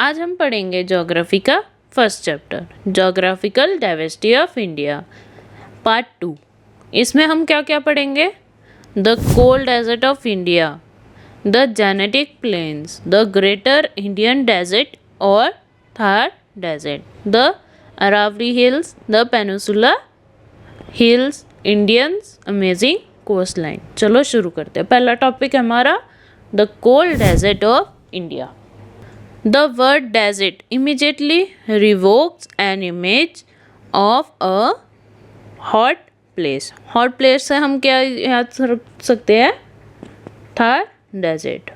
आज हम पढ़ेंगे ज्योग्राफी का first chapter, geographical diversity of India, part 2। इसमें हम क्या क्या पढ़ेंगे? The cold desert of India, the genetic plains, the greater Indian desert और Thar desert, the Aravalli hills, the peninsula hills, Indians amazing coast line. चलो शुरू करते हैं। पहला टॉपिक है हमारा the cold desert of India. The word desert immediately evokes an image of a hot place. Hot place से हम क्या याद रख सकते हैं? थार डेजर्ट।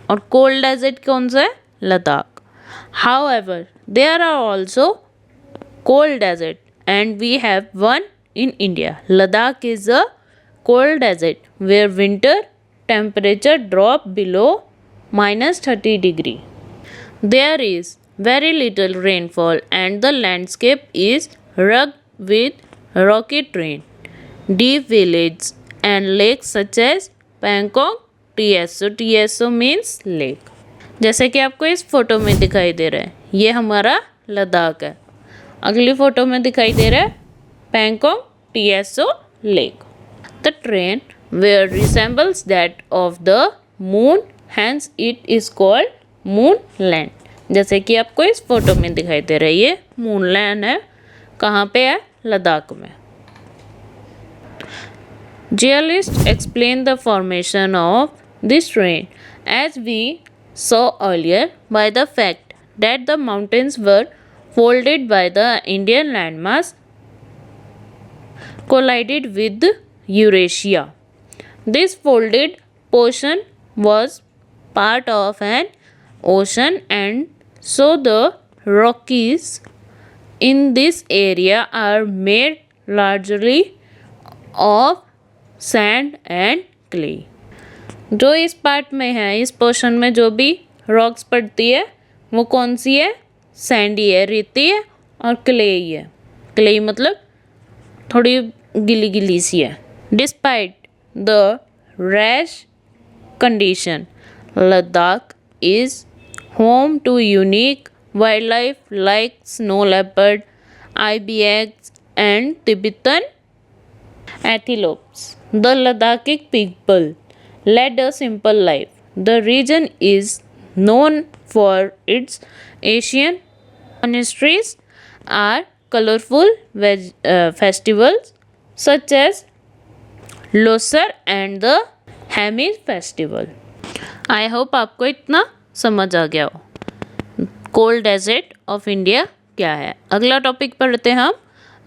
और कोल्ड डेजर्ट कौन सा है? Ladakh. However, there are also cold desert and we have one in India. Ladakh is a cold desert where winter temperature drop below -30 degree. There is very little rainfall and the landscape is rugged with rocky terrain, deep villages and lakes such as Bangkok TSO. TSO means lake. जैसे कि आपको इस photo में दिखाई दे रहा है, ये हमारा लद्दाख है। अगली फोटो में दिखाई दे रहा है Bangkok TSO lake. The terrain where resembles that of the moon, hence it is called moonland. जैसे कि आपको इस फोटो में दिखाई दे रहा है, ये मूनलैंड है। कहाँ पे है? लद्दाख में। Geologists explain the formation of this terrain, as we saw earlier, by the fact that the mountains were folded by the Indian landmass collided with Eurasia. This folded portion was part of an ocean and so the Rockies in this area are made largely of sand and clay. जो इस part में है, इस portion में जो भी rocks पड़ती है वो कौन सी है? सैंडी है, रेती है और क्लेई है। क्लेई मतलब थोड़ी गिली गिली सी है। Despite the rash condition, Ladakh is home to unique wildlife like snow leopard, ibex, and Tibetan antelopes. The Ladakhi people led a simple life. The region is known for its Asian monasteries are colorful festivals such as Losar and the Hamid festival. I hope आपको इतना समझ आ गया हो cold desert of India क्या है। अगला topic पढ़ते हैं हम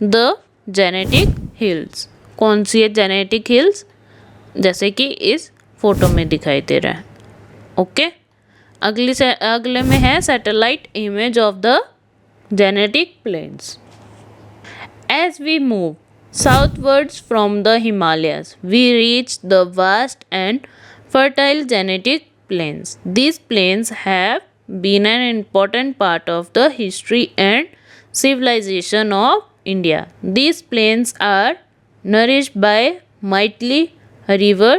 द जेनेटिक हिल्स। कौन सी है जेनेटिक हिल्स? जैसे कि इस फोटो में दिखाई दे रहा है। ओके, अगले में है satellite image of the genetic plains. As we move southwards from the Himalayas, we reach the vast and fertile genetic plains. These plains have been an important part of the history and civilization of India. These plains are nourished by mighty river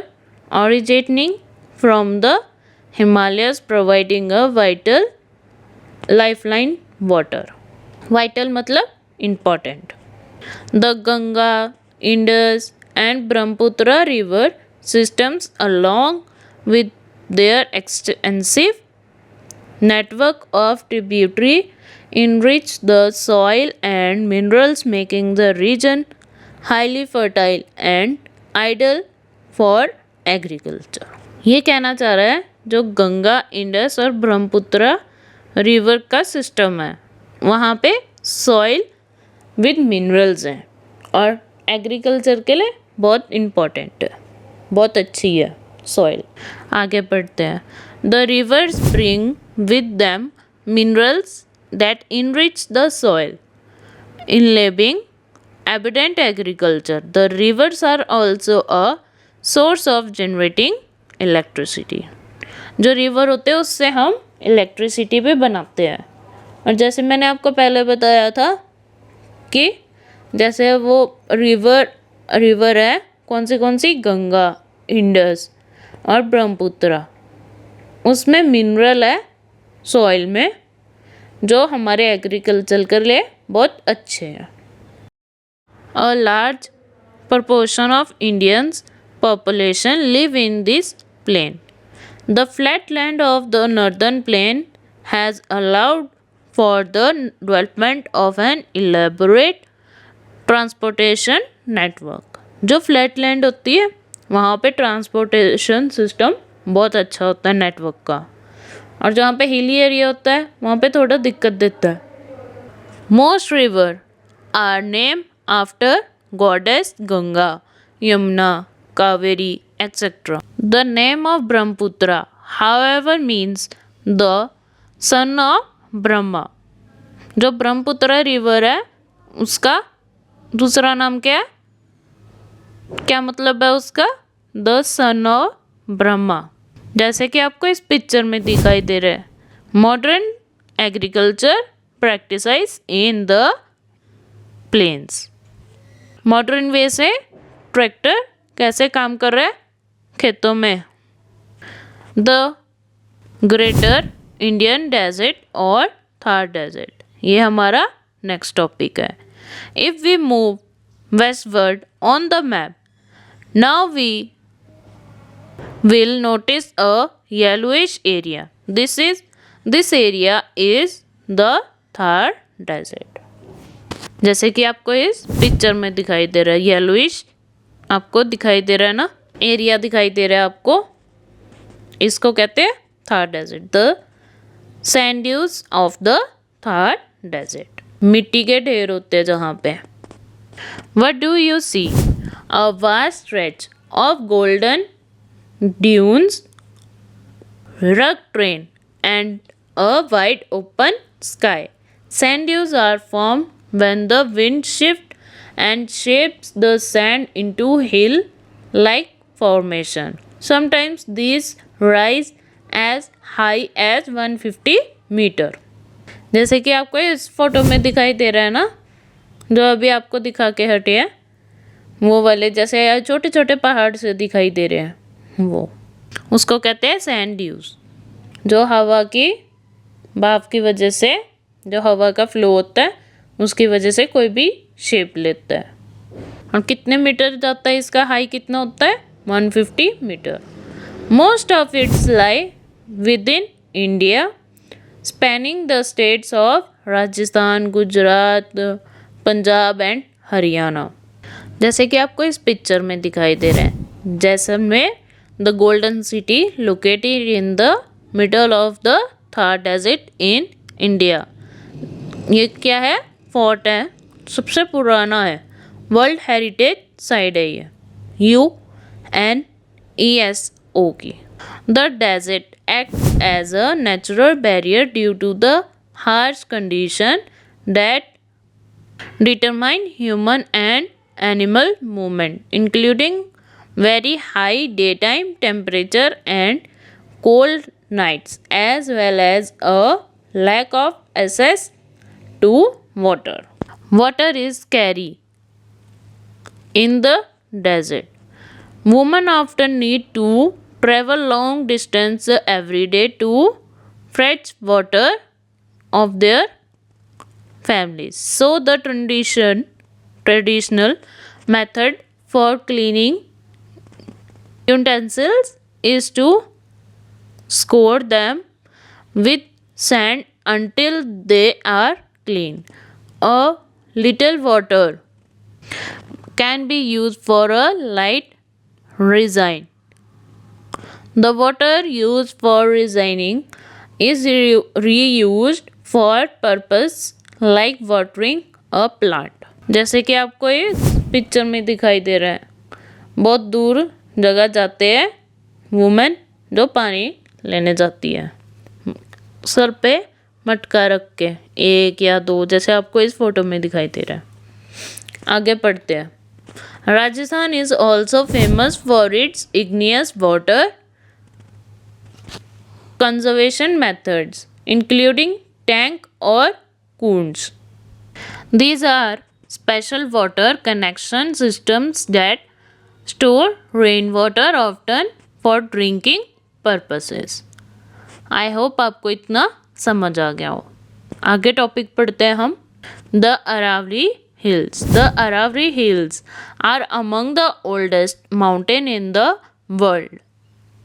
originating from the Himalayas, providing a vital lifeline water. Vital मतलब important. The Ganga, Indus and Brahmaputra river systems along with their extensive network of tributary enrich the soil and minerals, making the region highly fertile and ideal for agriculture. ये कहना चाह रहा है जो Ganga, Indus और Brahmaputra river का system है वहाँ पे सॉइल विद मिनरल्स हैं और एग्रीकल्चर के लिए बहुत इम्पॉर्टेंट है, बहुत अच्छी है सॉइल। आगे बढ़ते हैं। The reverse bring with them minerals that enrich the soil enabling abundant agriculture. The rivers are also a source of generating electricity. जो रिवर होते हैं उससे हम इलेक्ट्रिसिटी भी बनाते हैं। और जैसे मैंने आपको पहले बताया था कि जैसे वो रिवर है कौन सी गंगा, इंडस और ब्रह्मपुत्र, उसमें मिनरल है सॉइल में जो हमारे एग्रीकल्चर के लिए बहुत अच्छे हैं। A large proportion of Indians population live in this plain. The flat land of the northern plain has allowed for the development of an elaborate transportation network. जो फ्लैट लैंड होती है वहाँ पे ट्रांसपोर्टेशन सिस्टम बहुत अच्छा होता है network का, और जहाँ पे हिली एरिया होता है वहाँ पे थोड़ा दिक्कत देता है। Most river are name after goddess Ganga, Yamuna, Kaveri etc. The name of Brahmaputra, however, means the son of Brahma. जो ब्रह्मपुत्र रिवर है उसका दूसरा नाम क्या है? क्या मतलब है उसका? The son of Brahma. जैसे कि आपको इस पिक्चर में दिखाई दे रहा है, modern agriculture practised in the plains. Modern way से ट्रैक्टर कैसे काम कर रहा है खेतों में। द ग्रेटर इंडियन डेजर्ट और थार डेजर्ट, ये हमारा नेक्स्ट टॉपिक है। If we move westward on the map, now we will notice a yellowish area. This area is the Thar desert. जैसे कि आपको इस पिक्चर में दिखाई दे रहा है, येलोइश आपको दिखाई दे रहा है ना, एरिया दिखाई दे रहा है आपको, इसको कहते हैं Thar desert. The sand dunes of the Thar desert, मिट्टी के ढेर होते हैं जहाँ पे। What do you see? A vast stretch of golden dunes, rugged terrain, and a wide open sky. Sand dunes are formed when the wind shifts and shapes the sand into hill-like formation. Sometimes these rise as high as 150 metre. जैसे कि आपको इस photo में दिखाई दे रहा है ना, जो अभी आपको दिखा के हटे हैं वो वाले, जैसे छोटे छोटे पहाड़ से दिखाई दे रहे हैं, वो उसको कहते हैं सैंड ड्यूज। जो हवा की भाप की वजह से, जो हवा का फ्लो होता है उसकी वजह से कोई भी शेप लेता है। और कितने मीटर जाता है इसका, हाई कितना होता है? 150 metre. Most of its lie within India, spanning the states of Rajasthan, Gujarat, Punjab and Haryana. जैसे कि आपको इस पिक्चर में दिखाई दे रहे हैं, Jaisalmer the golden city located in the middle of the Thar desert in India. ये क्या है? फोर्ट है, सबसे पुराना है, वर्ल्ड हेरिटेज साइट है ये, UNESCO की। The desert act as a natural barrier due to the harsh condition that determine human and animal movement, including very high daytime temperature and cold nights, as well as a lack of access to water. Water is scarce in the desert. Women often need to travel long distance every day to fetch water of their families. So the traditional method for cleaning utensils is to score them with sand until they are clean. A little water can be used for a light resin. The water used for resining is reused for purpose like watering a plant. जैसे कि आपको ये picture में दिखाई दे रहा है, बहुत दूर जगह जाते हैं वुमेन जो पानी लेने जाती है, सर पे मटका रख के, 1 या 2, जैसे आपको इस फोटो में दिखाई दे रहा है। आगे पढ़ते हैं। Rajasthan is also famous for its igneous water conservation methods, including tank or coons. These are special water connection systems that store rainwater often for drinking purposes. I hope आपको इतना समझ आ गया हो। आगे टॉपिक पढ़ते हैं हम। The Aravalli hills. The Aravalli hills are among the oldest mountain in the world,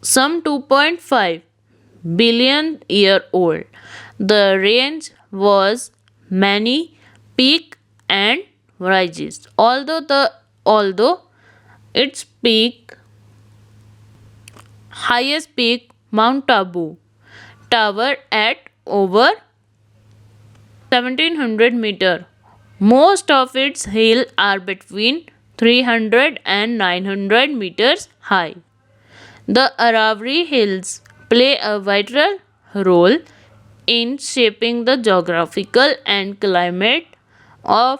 some 2.5 billion year old. The range was many peak and rises. Although its highest peak Mount Tabu tower at over 1700 meter. Most of its hills are between 300 and 900 meters high. The Aravalli Hills play a vital role in shaping the geographical and climate of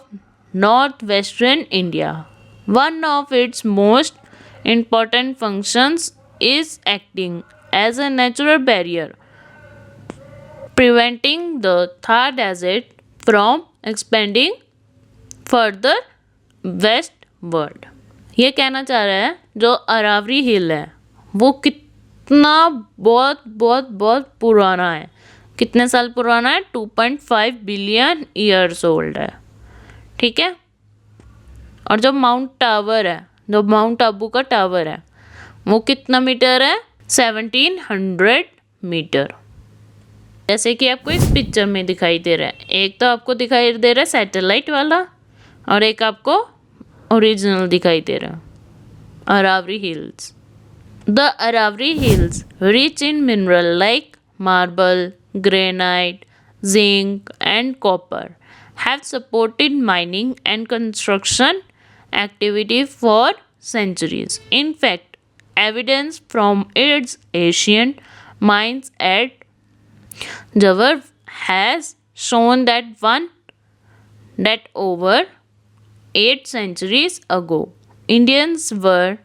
northwestern India. One of its most important functions is acting as a natural barrier, preventing the Thar Desert from expanding further westward. ये कहना चाह रहा है जो अरावली हिल है वो कितना बहुत बहुत बहुत पुराना है। कितने साल पुराना है? 2.5 बिलियन ईयर्स ओल्ड है। ठीक है। और जो माउंट टावर है, जो माउंट आबू का टावर है, वो कितना मीटर है? 1700 मीटर। जैसे कि आपको इस पिक्चर में दिखाई दे रहा है। एक तो आपको दिखाई दे रहा है सैटेलाइट वाला और एक आपको ओरिजिनल दिखाई दे रहा है, Aravalli hills. The Aravalli Hills, rich in minerals like marble, granite, zinc, and copper, have supported mining and construction activity for centuries. In fact, evidence from its ancient mines at Jawar has shown that over 8 centuries ago, Indians were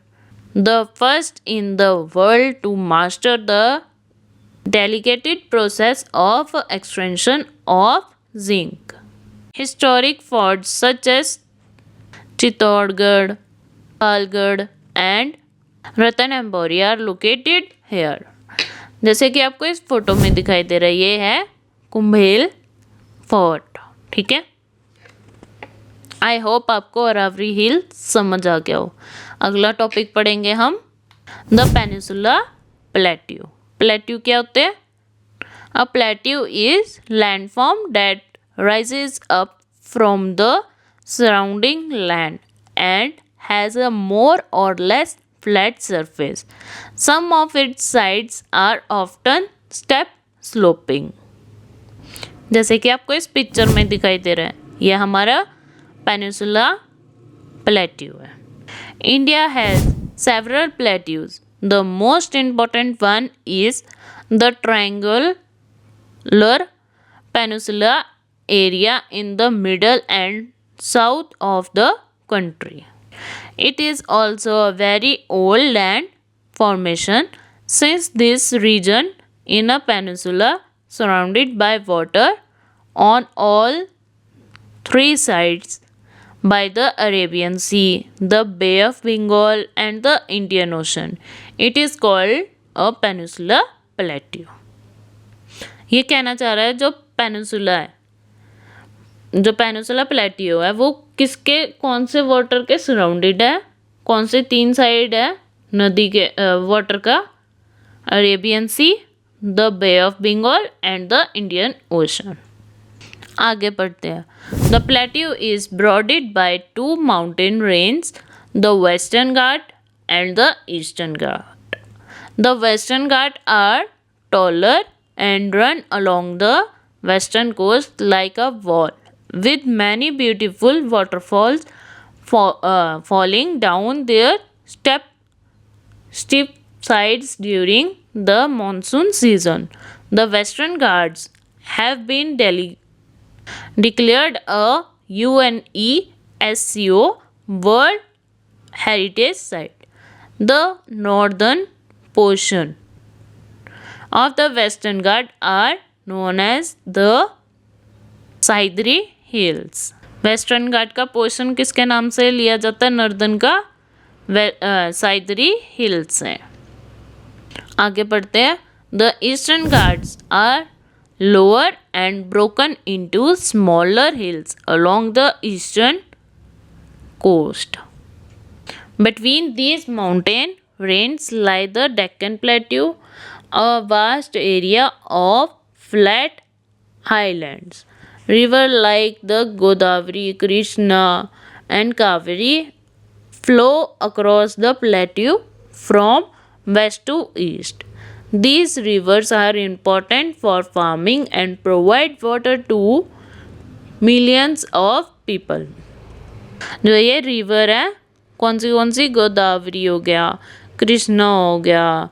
the first in the world to master the delicate process of extraction of zinc. Historic forts such as Chittorgarh, Palgarh and Ranthambore are located here. जैसे कि आपको इस photo में दिखाई दे रहा है, ये है कुंभेल फोर्ट। ठीक है। आई होप आपको अरावली हिल समझ आ गया हो। अगला टॉपिक पढ़ेंगे हम द पेनिसुला प्लेट्यू। प्लेट्यू क्या होते हैं? A plateau is landform that rises up from the surrounding land and has a more or less flat surface. Some of its sides are often steep sloping. जैसे कि आपको इस picture में दिखाई दे रहा है, यह हमारा पेनिसुला प्लेट्यू है. India has several plateaus. The most important one is the triangular peninsula area in the middle and south of the country. It is also a very old land formation since this region in a peninsula surrounded by water on all three sides by the Arabian Sea, the Bay of Bengal and the Indian Ocean. It is called a peninsula plateau. ये कहना चाह रहा है जो peninsula है, जो peninsula प्लेटियो है वो किसके कौन से वाटर के सराउंडेड है? कौन से 3 साइड है नदी के वाटर का? Arabian sea, the bay of Bengal and the Indian ocean. आगे पढ़ते हैं. The plateau is bordered by 2 mountain range, the western Ghat and the eastern Ghat. The western Ghat are taller and run along the western coast like a wall, with many beautiful waterfalls falling down their steep sides during the monsoon season. The Western Ghats have been declared a UNESCO World Heritage Site. The northern portion of the Western Ghat are known as the Sahyadri hills. Western Ghat का portion किसके नाम से लिया जाता है? Northern का साइदरी hills है. आगे पढ़ते हैं. The eastern Ghats are lower and broken into smaller hills along the eastern coast. Between these mountain ranges lie the Deccan Plateau, a vast area of flat highlands. Rivers like the Godavari, Krishna, and Kaveri flow across the plateau from west to east. These rivers are important for farming and provide water to millions of people. जो ये river है कौन सी गोदावरी हो गया, कृष्णा हो गया,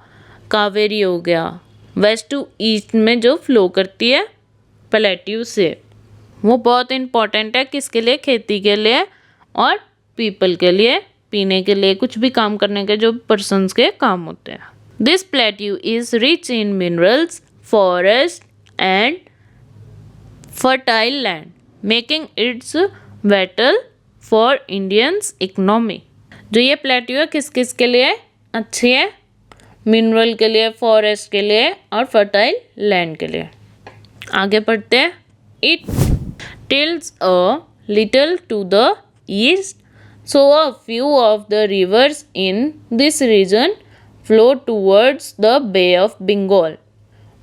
कावेरी हो गया, वेस्ट टू ईस्ट में जो फ्लो करती है प्लेट्यू से, वो बहुत इम्पॉर्टेंट है किसके लिए, खेती के लिए और पीपल के लिए, पीने के लिए, कुछ भी काम करने के जो पर्सन्स के काम होते हैं. This plateau is rich in minerals, forest and fertile land, making it's vital for Indians economy. जो ये प्लेट्यू है किस किस के लिए अच्छी है, मिनरल के लिए, फॉरेस्ट के लिए और फर्टाइल लैंड के लिए. आगे पढ़ते हैं. It tilts a little to the east, so a few of the rivers in this region flow towards the Bay of Bengal.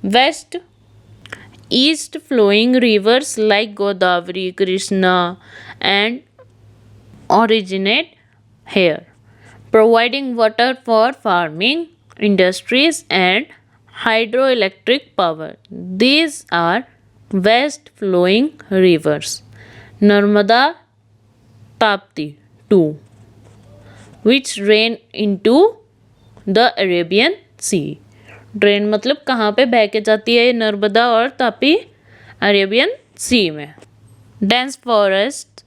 West east flowing rivers like Godavari, Krishna and originate here, providing water for farming, industries and hydroelectric power. These are west flowing rivers. Narmada, Tapti 2, which drain into the Arabian Sea. Drain मतलब कहाँ पे बह के जाती है ये नर्मदा और Tapi, Arabian सी में. Dense forests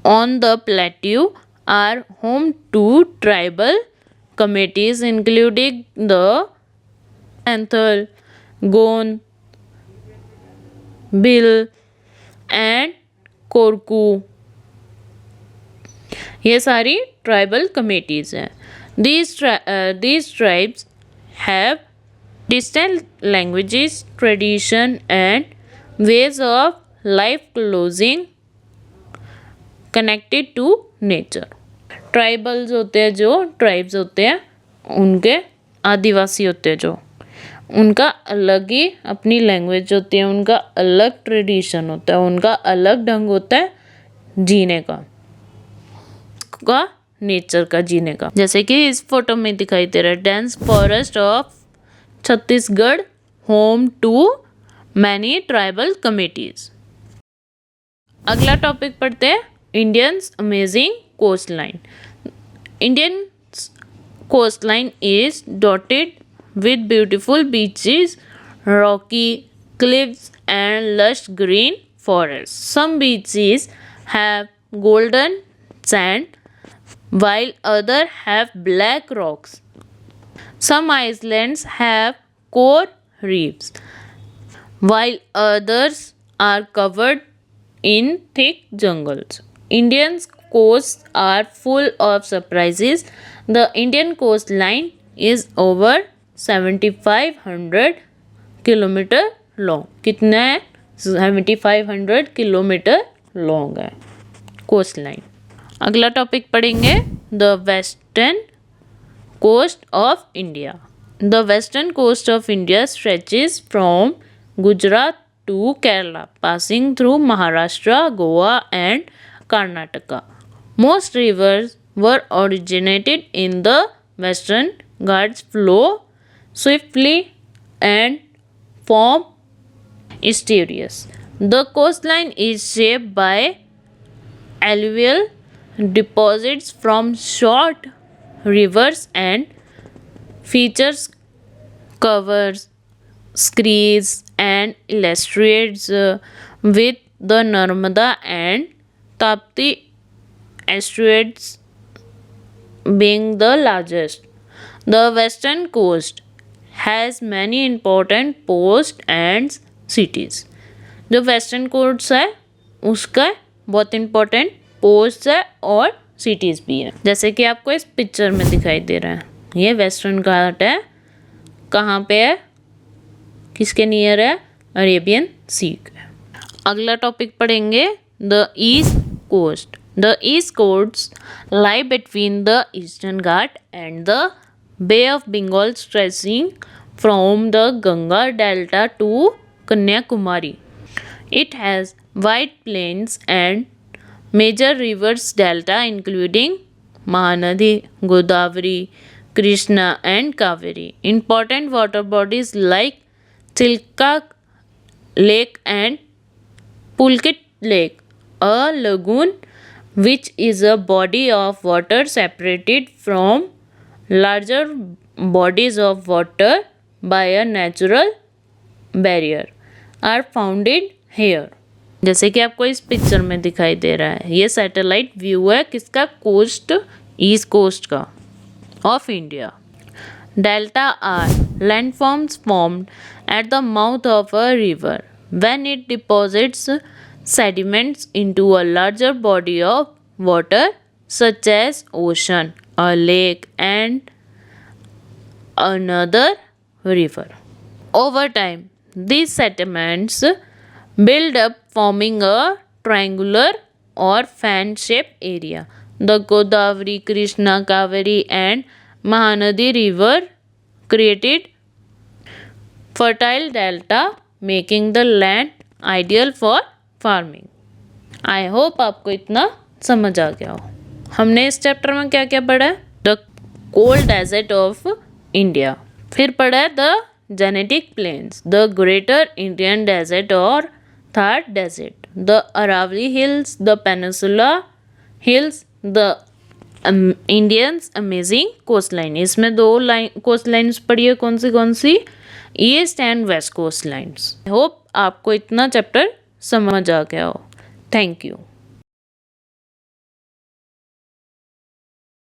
on the plateau are home to tribal communities including the Santhal, Gond, Bhil and Korku. ये सारी ट्राइबल कम्युनिटीज़ हैं. These tribes have distinct languages, tradition and ways of life closing connected to nature. Tribals होते हैं, जो tribes होते हैं, उनके आदिवासी होते हैं जो, उनका अलग ही अपनी लैंग्वेज होती है, उनका अलग ट्रेडिशन होता है, उनका अलग ढंग होता है जीने का नेचर का जीने का. जैसे कि इस फोटो में दिखाई दे रहा है, dense forest of Chhattisgarh home to many tribal communities. अगला टॉपिक पढ़ते हैं. Indians amazing coast line. Indian coast line is dotted with beautiful beaches, rocky cliffs and lush green forests. Some beaches have golden sand while others have black rocks. Some islands have coral reefs while others are covered in thick jungles. Indian coasts are full of surprises. The Indian coastline is over 7500 kilometre long. कितना है? 7500 kilometre long है coast line. अगला topic पढ़ेंगे. The western coast of India. The western coast of India stretches from Gujarat to Kerala, passing through Maharashtra, Goa and Karnataka. Most rivers were originated in the western Ghats, flow swiftly and form estuaries. The coastline is shaped by alluvial deposits from short rivers and features covers, screes and illustrates with the Narmada and Tapti estuaries being the largest. The western coast has many important ports and cities. जो western coast है उसका बहुत important ports है और cities भी है, जैसे कि आपको इस पिक्चर में दिखाई दे रहा है. ये वेस्टर्न घाट है, कहाँ पे है, किसके नियर है, अरेबियन सी का। अगला टॉपिक पढ़ेंगे the east coast. The east coast lie between the Eastern Ghat and the Bay of Bengal stretching from the Ganga Delta to Kanyakumari. It has wide plains and major rivers delta including Mahanadi, Godavari, Krishna and Kaveri. Important water bodies like Chilka Lake and Pulkit Lake, a lagoon which is a body of water separated from larger bodies of water by a natural barrier, are founded here. जैसे कि आपको इस picture में दिखाई दे रहा है, ये सैटेलाइट व्यू है किसका? कोस्ट, ईस्ट कोस्ट का of India. Delta are landforms formed at the mouth of a river when it deposits sediments into a larger body of water such as ocean, a lake and another river. Over time, these sediments build up forming a triangular or fan-shaped area. The Godavari, Krishna, Kaveri and Mahanadi river created fertile delta making the land ideal for farming. I hope आपको इतना समझ आ गया हो। हमने इस chapter में क्या क्या पढ़ा है? The cold desert of India, फिर पढ़ा है the genetic plains, the greater Indian desert और Thar desert, the Aravalli hills, the peninsula hills, the Indians amazing coast line. इसमें दो कोस्ट लाइन्स पढ़ी है, कौन सी? East and west coast lines. I hope आपको इतना चैप्टर समझ आ गया हो। Thank you.